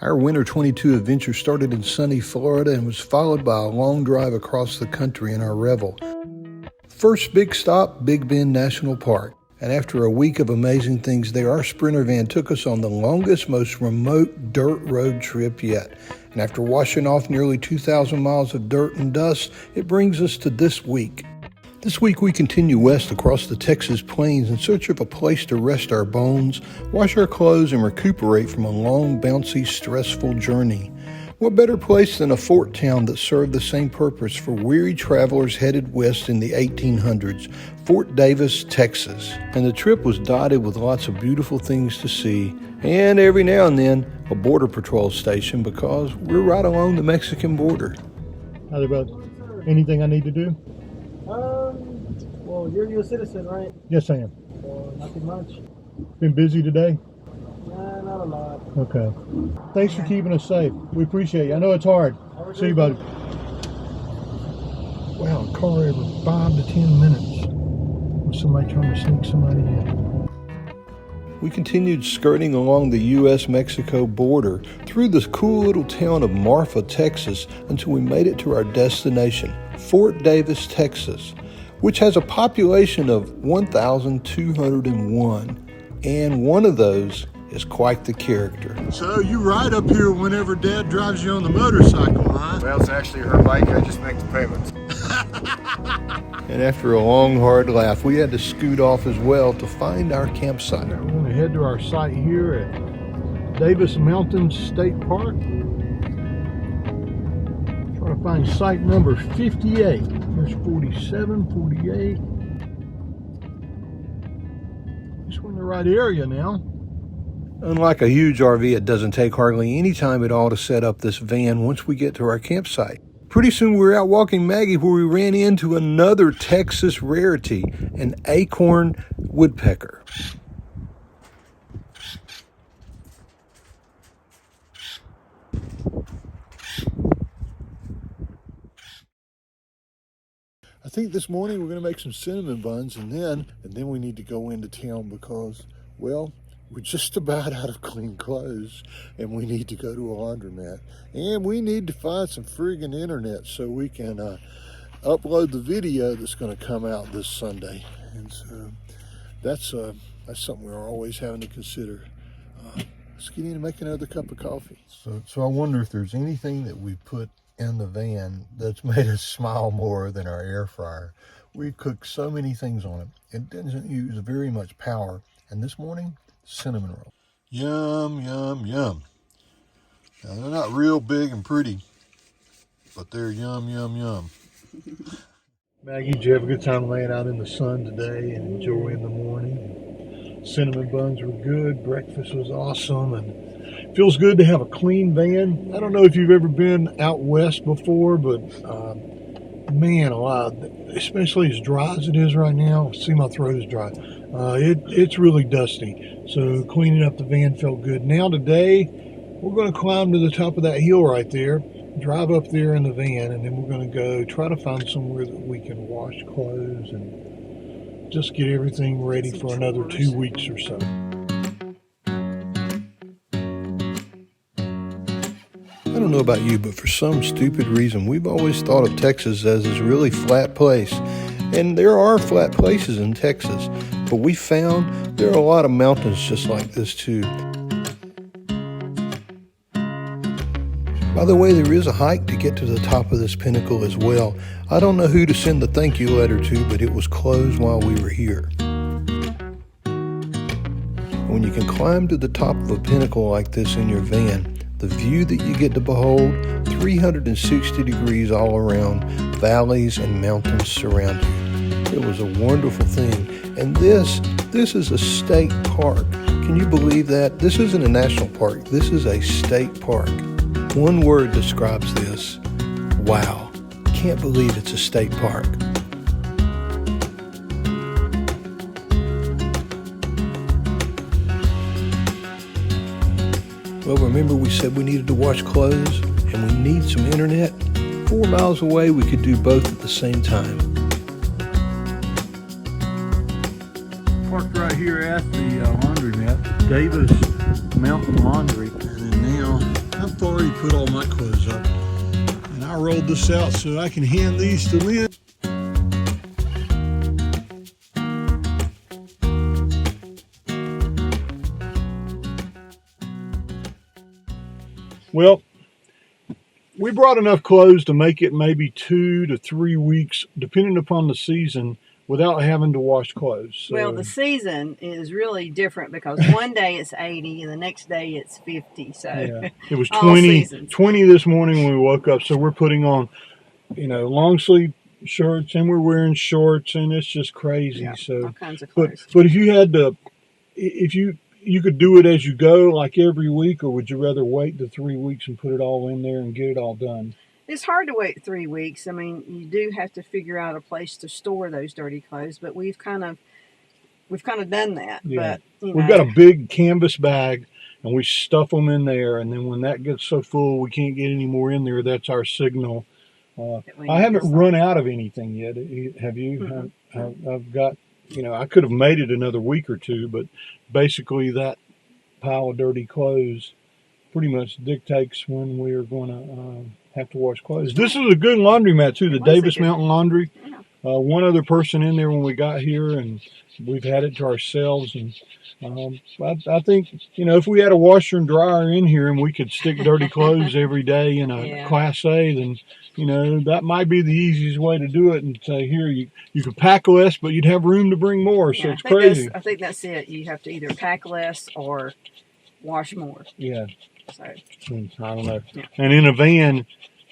Our Winter 22 adventure started in sunny Florida and was followed by a long drive across the country in our Revel. First big stop, Big Bend National Park. And after a week of amazing things there, our Sprinter van took us on the longest, most remote dirt road trip yet. And after washing off nearly 2,000 miles of dirt and dust, it brings us to this week. This week we continue west across the Texas plains in search of a place to rest our bones, wash our clothes, and recuperate from a long, bouncy, stressful journey. What better place than a fort town that served the same purpose for weary travelers headed west in the 1800s, Fort Davis, Texas. And the trip was dotted with lots of beautiful things to see, and every now and then a border patrol station because we're right along the Mexican border. How about anything I need to do? Well, you're a U.S. citizen, right? Yes, I am. Nothing much. Been busy today? Nah, not a lot. Okay. Thanks for keeping us safe. We appreciate you. I know it's hard. See you, buddy. Wow, a car every 5 to 10 minutes with somebody trying to sneak somebody in. We continued skirting along the U.S.-Mexico border through this cool little town of Marfa, Texas, until we made it to our destination, Fort Davis, Texas, which has a population of 1,201, and one of those is quite the character. So you ride up here whenever Dad drives you on the motorcycle, huh? Well, it's actually her bike. I just make the payments. And after a long, hard laugh, we had to scoot off as well to find our campsite. We're going to head to our site here at Davis Mountain State Park. Try to find site number 58. There's 47, 48. Just we're in the right area now. Unlike a huge RV, it doesn't take hardly any time at all to set up this van once we get to our campsite. Pretty soon we were out walking Maggie where we ran into another Texas rarity, an acorn woodpecker. I think this morning we're going to make some cinnamon buns and then we need to go into town because, well, we're just about out of clean clothes and we need to go to a laundromat. And we need to find some friggin' internet so we can upload the video that's going to come out this Sunday. And so that's something we're always having to consider. Let's get in and make another cup of coffee. So I wonder if there's anything that we put in the van that's made us smile more than our air fryer. We've cooked so many things on it. It doesn't use very much power. And this morning, cinnamon roll. Yum, yum, yum. Now they're not real big and pretty, but they're yum, yum, yum. Maggie, did you have a good time laying out in the sun today and enjoying the morning? Cinnamon buns were good. Breakfast was awesome. And it feels good to have a clean van. I don't know if you've ever been out west before, but man alive, especially as dry as it is right now. See, my throat is dry. It's really dusty. So cleaning up the van felt good. Now today, we're going to climb to the top of that hill right there, drive up there in the van, and then we're going to go try to find somewhere that we can wash clothes and just get everything ready for another 2 weeks or so. I don't know about you, but for some stupid reason, we've always thought of Texas as this really flat place. And there are flat places in Texas, but we found there are a lot of mountains just like this too. By the way, there is a hike to get to the top of this pinnacle as well. I don't know who to send the thank you letter to, but it was closed while we were here. When you can climb to the top of a pinnacle like this in your van, the view that you get to behold, 360 degrees all around, valleys and mountains surround you. It was a wonderful thing. And this is a state park. Can you believe that? This isn't a national park. This is a state park. One word describes this. Wow. Can't believe it's a state park. Well, remember we said we needed to wash clothes and we need some internet? 4 miles away, we could do both at the same time. Parked right here at the laundromat, Davis Mountain Laundry. And then now put all my clothes up. And I rolled this out so I can hand these to Lynn. Well, we brought enough clothes to make it maybe 2 to 3 weeks, depending upon the season, without having to wash clothes. So, well, the season is really different because one day it's 80 and the next day it's 50. So yeah, it was all 20 seasons. 20 this morning when we woke up. So we're putting on, long sleeve shirts, and we're wearing shorts, and it's just crazy. Yeah, So, all kinds of clothes. but if you had to, if you could do it as you go, like every week, or would you rather wait the 3 weeks and put it all in there and get it all done? It's hard to wait 3 weeks. I mean, you do have to figure out a place to store those dirty clothes, but we've kind of done that. Yeah. But We've got a big canvas bag, and we stuff them in there, and then when that gets so full we can't get any more in there, that's our signal. I haven't run out of anything yet. Have you? Mm-hmm. I've got, I could have made it another week or two, but basically that pile of dirty clothes pretty much dictates when we're going to have to wash clothes. This is a good laundromat too, the Davis Mountain Laundry. Yeah. One other person in there when we got here, and we've had it to ourselves. And I think, if we had a washer and dryer in here and we could stick dirty clothes every day in a Class A, then, that might be the easiest way to do it. And say, here, you could pack less, but you'd have room to bring more. So it's crazy. I think that's it. You have to either pack less or wash more. Yeah. So I don't know. Yeah. And in a van,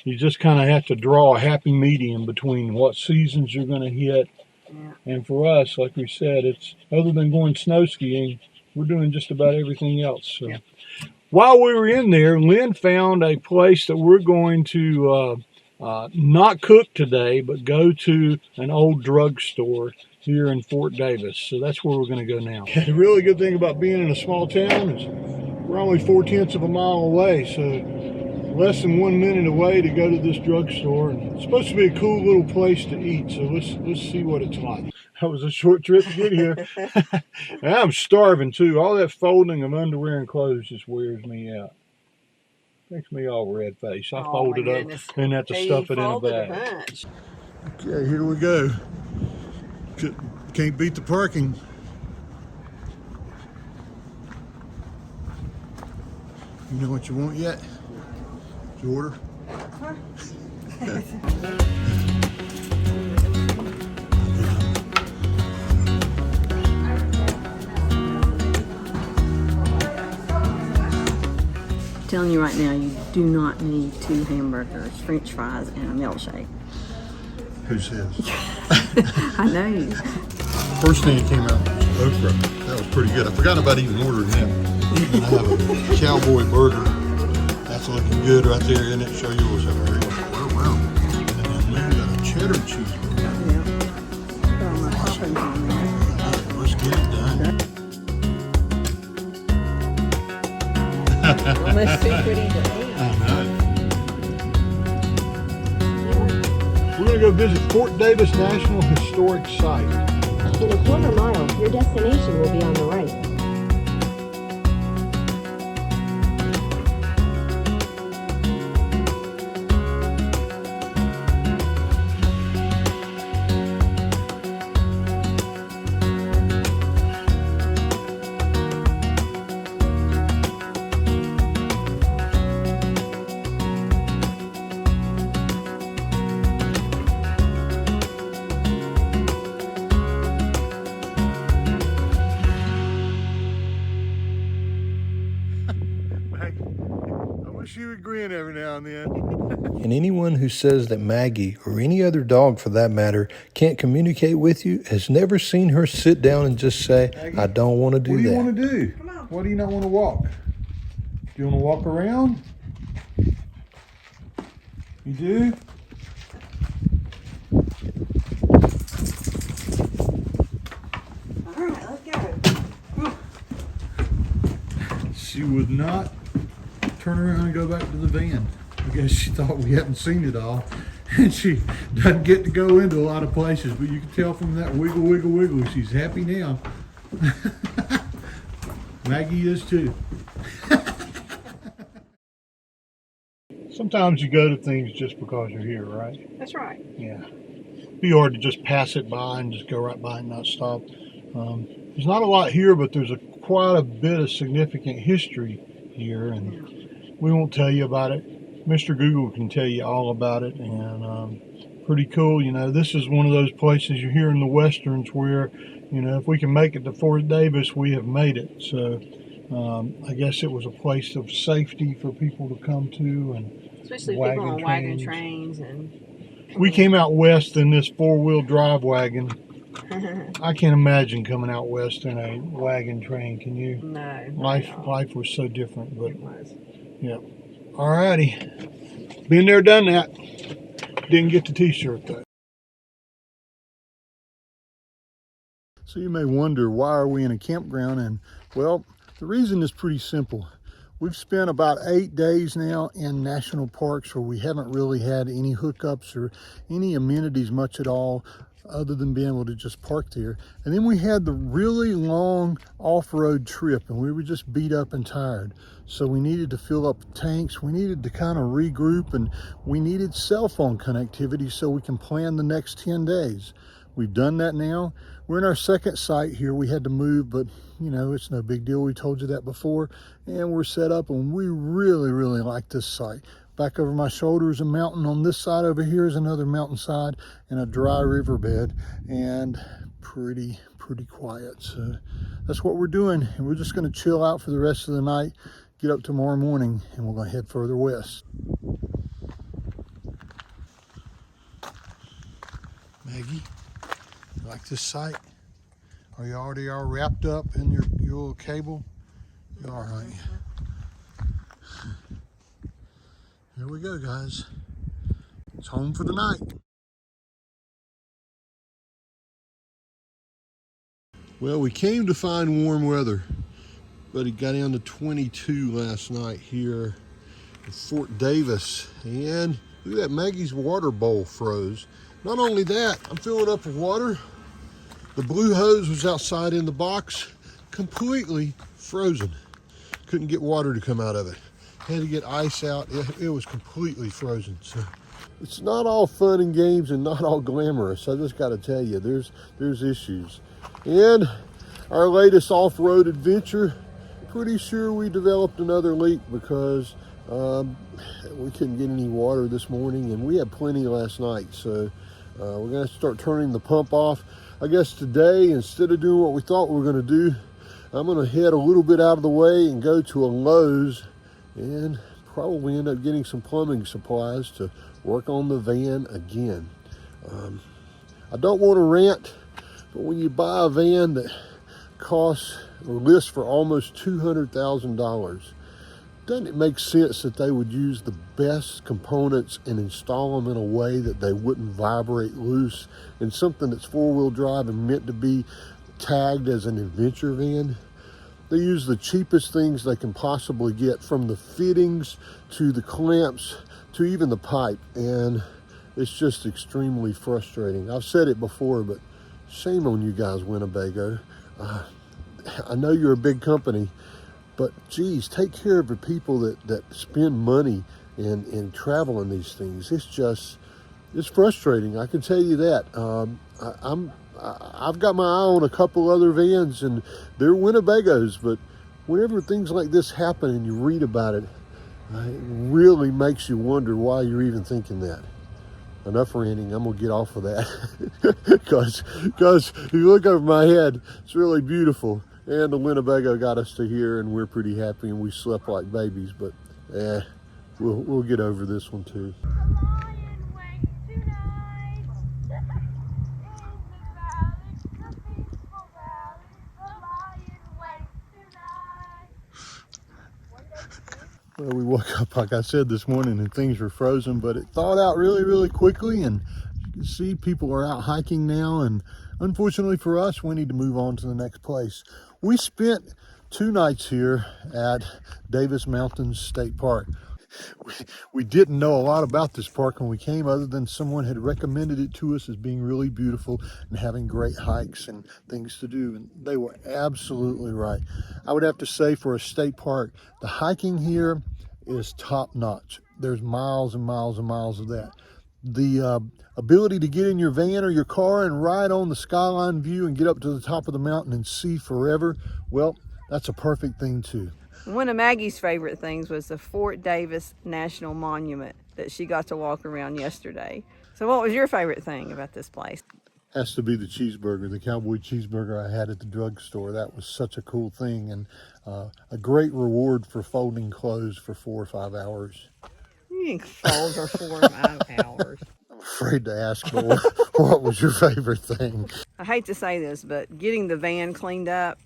you just kind of have to draw a happy medium between what seasons you're going to hit. yeah. And for us, like we said, it's other than going snow skiing, we're doing just about everything else. So Yeah. while we were in there, Lynn found a place that we're going to not cook today, but go to an old drugstore here in Fort Davis. So that's where we're going to go now. The really good thing about being in a small town is we're only 4/10 of a mile away, so less than 1 minute away to go to this drugstore. And it's supposed to be a cool little place to eat, so let's see what it's like. That was a short trip to get here. And I'm starving too. All that folding of underwear and clothes just wears me out. Makes me all red face. I fold it up and have to stuff it in a bag. Okay, here we go. Can't beat the parking. You know what you want yet? Did you order? Telling you right now, you do not need 2 hamburgers, French fries, and a milkshake. Who says? I know you. First thing that came out was okra. That was pretty good. I forgot about even ordering that. And I have a cowboy burger. That's looking good right there, isn't it? Show yours over there. Oh, wow. And then Lynn got a cheddar cheeseburger. Yeah. Got all my toppings on there. Let's get it done. Almost too pretty to eat. I know. We're going to go visit Fort Davis National Historic Site. In a quarter mile, your destination will be on the right. I wish you would grin every now and then. And anyone who says that Maggie, or any other dog for that matter, can't communicate with you has never seen her sit down and just say, Maggie, I don't want to do that. What do you want to do? Come on. Why do you not want to walk? Do you want to walk around? You do? All right, let's go. She would not turn around and go back to the van. I guess she thought we hadn't seen it all. And she doesn't get to go into a lot of places, but you can tell from that wiggle, wiggle, wiggle, she's happy now. Maggie is too. Sometimes you go to things just because you're here, right? That's right. Yeah. It'd be hard to just pass it by and just go right by and not stop. There's not a lot here, but there's quite a bit of significant history here, and we won't tell you about it. Mr. Google can tell you all about it, and pretty cool. You know, this is one of those places you hear in the westerns where, you know, if we can make it to Fort Davis, we have made it. So I guess it was a place of safety for people to come to, and especially people on wagon trains. And we came out west in this four-wheel drive wagon. I can't imagine coming out west in a wagon train. Can you? No. Life was so different, but it was. Yeah. Alrighty. Been there, done that. Didn't get the t-shirt though. So you may wonder, why are we in a campground? And well, the reason is pretty simple. We've spent about 8 days now in national parks where we haven't really had any hookups or any amenities much at all, other than being able to just park there. And then we had the really long off-road trip, and we were just beat up and tired. So we needed to fill up tanks, we needed to kind of regroup, and we needed cell phone connectivity so we can plan the next 10 days. We've done that now. We're in our second site here. We had to move, but you know, it's no big deal. We told you that before. And we're set up, and we really, really like this site. Back over my shoulder is a mountain. On this side over here is another mountainside and a dry riverbed, and pretty quiet. So that's what we're doing. And we're just gonna chill out for the rest of the night, get up tomorrow morning, and we're gonna head further west. Maggie, you like this site? Are you already all wrapped up in your little cable? You all right? Here we go, guys. It's home for the night. Well, we came to find warm weather, but it got down to 22 last night here at Fort Davis. And look at that, Maggie's water bowl froze. Not only that, I'm filling up with water. The blue hose was outside in the box, completely frozen. Couldn't get water to come out of it. Had to get ice out. It was completely frozen. So it's not all fun and games and not all glamorous. I just got to tell you, there's issues. And our latest off-road adventure, pretty sure we developed another leak because we couldn't get any water this morning, and we had plenty last night. So we're gonna start turning the pump off. I guess today, instead of doing what we thought we were gonna do, I'm gonna head a little bit out of the way and go to a Lowe's and probably end up getting some plumbing supplies to work on the van again. I don't want to rant, but when you buy a van that costs or lists for almost $200,000, doesn't it make sense that they would use the best components and install them in a way that they wouldn't vibrate loose, and something that's four-wheel drive and meant to be tagged as an adventure van? They use the cheapest things they can possibly get, from the fittings to the clamps to even the pipe, and it's just extremely frustrating. I've said it before, but shame on you guys, Winnebago. I know you're a big company, but geez, take care of the people that spend money in traveling these things. It's frustrating, I can tell you that. I've got my eye on a couple other vans, and they're Winnebagos, but whenever things like this happen and you read about it, it really makes you wonder why you're even thinking that. Enough ranting, I'm gonna get off of that. Because if you look over my head, it's really beautiful. And the Winnebago got us to here, and we're pretty happy, and we slept like babies, but we'll get over this one too. Well, we woke up, like I said, this morning, and things were frozen, but it thawed out really, really quickly, and you can see people are out hiking now, and unfortunately for us, we need to move on to the next place. We spent 2 nights here at Davis Mountains State Park. We didn't know a lot about this park when we came, other than someone had recommended it to us as being really beautiful and having great hikes and things to do, and they were absolutely right. I would have to say, for a state park, the hiking here is top notch. There's miles and miles and miles of that. The ability to get in your van or your car and ride on the skyline view and get up to the top of the mountain and see forever, well, that's a perfect thing too. One of Maggie's favorite things was the Fort Davis National Monument that she got to walk around yesterday. So what was your favorite thing about this place? Has to be the cheeseburger, the cowboy cheeseburger I had at the drugstore. That was such a cool thing, and a great reward for folding clothes for 4 or 5 hours. You didn't fold for 4 or 5 hours. I'm afraid to ask, but what was your favorite thing? I hate to say this, but getting the van cleaned up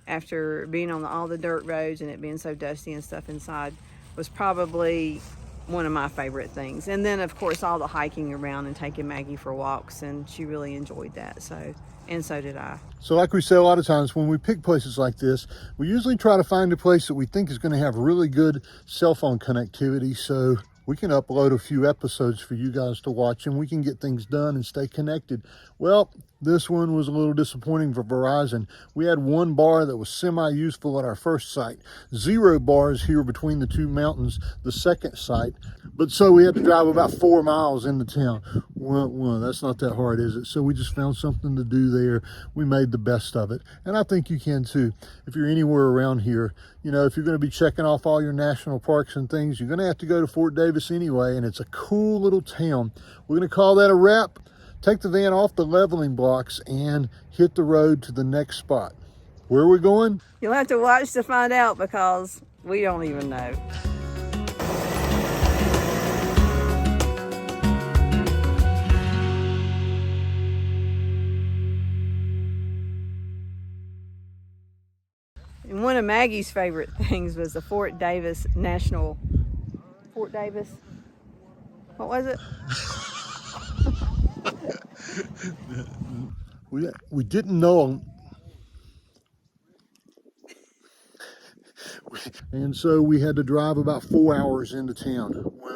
after being on all the dirt roads and it being so dusty and stuff inside was probably one of my favorite things. And then of course all the hiking around and taking Maggie for walks, and she really enjoyed that. And so did I. So like we say a lot of times when we pick places like this, we usually try to find a place that we think is going to have really good cell phone connectivity, so we can upload a few episodes for you guys to watch and we can get things done and stay connected. Well, this one was a little disappointing for Verizon. We had one bar that was semi-useful at our first site. 0 bars here between the two mountains, the second site. But so we had to drive about 4 miles into town. Well, that's not that hard, is it? So we just found something to do there. We made the best of it. And I think you can too. If you're anywhere around here, you know, if you're going to be checking off all your national parks and things, you're going to have to go to Fort Davis anyway. And it's a cool little town. We're going to call that a wrap. Take the van off the leveling blocks and hit the road to the next spot. Where are we going? You'll have to watch to find out because we don't even know. And one of Maggie's favorite things was the Fort Davis National... Fort Davis? What was it? We didn't know, and so we had to drive about 4 hours into town. Well,